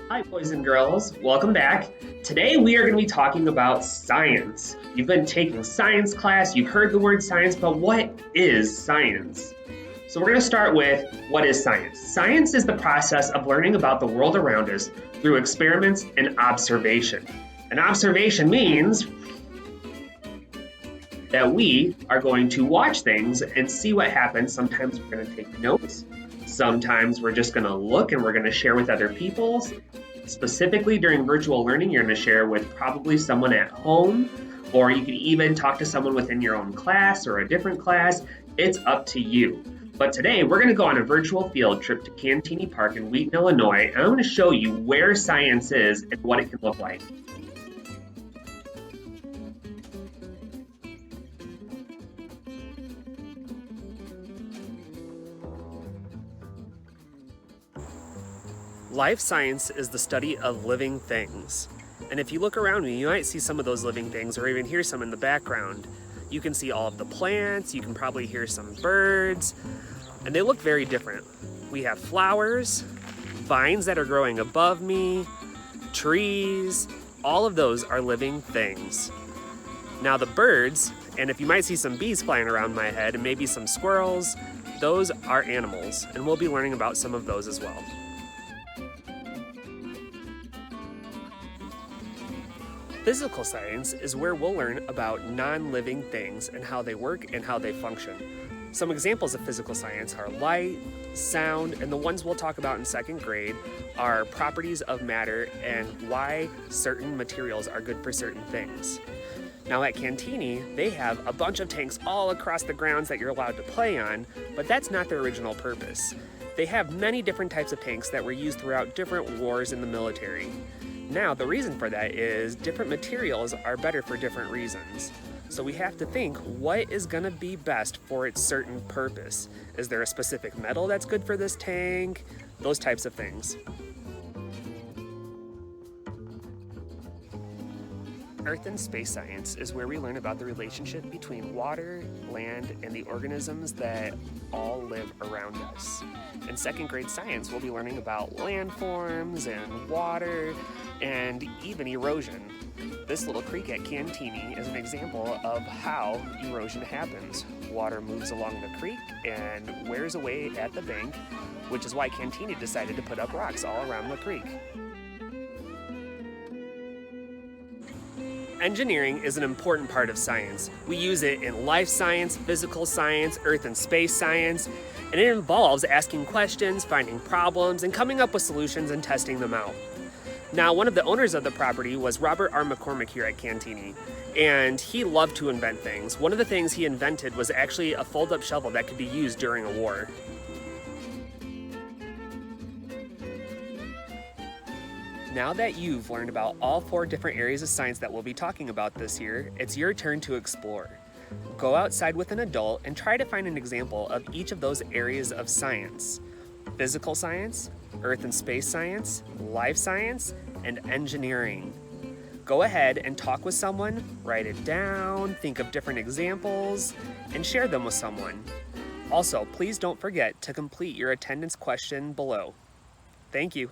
Hi, boys and girls. Welcome back. Today we are going to be talking about science. You've been taking science class, you've heard the word science, but what is science? So we're going to start with what is science? Science is the process of learning about the world around us through experiments and observation. And observation means that we are going to watch things and see what happens. Sometimes we're going to take notes. Sometimes we're just going to look and we're going to share with other people. Specifically during virtual learning, you're going to share with probably someone at home, or you can even talk to someone within your own class or a different class. It's up to you. But today we're going to go on a virtual field trip to Cantini Park in Wheaton, Illinois, and I'm going to show you where science is and what it can look like. Life science is the study of living things. And if you look around me, you might see some of those living things or even hear some in the background. You can see all of the plants, you can probably hear some birds, and they look very different. We have flowers, vines that are growing above me, trees, all of those are living things. Now the birds, and if you might see some bees flying around my head and maybe some squirrels, those are animals, and we'll be learning about some of those as well. Physical science is where we'll learn about non-living things and how they work and how they function. Some examples of physical science are light, sound, and the ones we'll talk about in second grade are properties of matter and why certain materials are good for certain things. Now at Cantini, they have a bunch of tanks all across the grounds that you're allowed to play on, but that's not their original purpose. They have many different types of tanks that were used throughout different wars in the military. Now, the reason for that is different materials are better for different reasons. So we have to think, what is gonna be best for its certain purpose? Is there a specific metal that's good for this tank? Those types of things. Earth and space science is where we learn about the relationship between water, land, and the organisms that all live around us. In second grade science, we'll be learning about landforms and water and even erosion. This little creek at Cantini is an example of how erosion happens. Water moves along the creek and wears away at the bank, which is why Cantini decided to put up rocks all around the creek. Engineering is an important part of science. We use it in life science, physical science, earth and space science, and it involves asking questions, finding problems, and coming up with solutions and testing them out. Now, one of the owners of the property was Robert R. McCormick here at Cantini, and he loved to invent things. One of the things he invented was actually a fold-up shovel that could be used during a war. Now that you've learned about all 4 different areas of science that we'll be talking about this year, it's your turn to explore. Go outside with an adult and try to find an example of each of those areas of science. Physical science, earth and space science, life science, and engineering. Go ahead and talk with someone, write it down, think of different examples, and share them with someone. Also, please don't forget to complete your attendance question below. Thank you.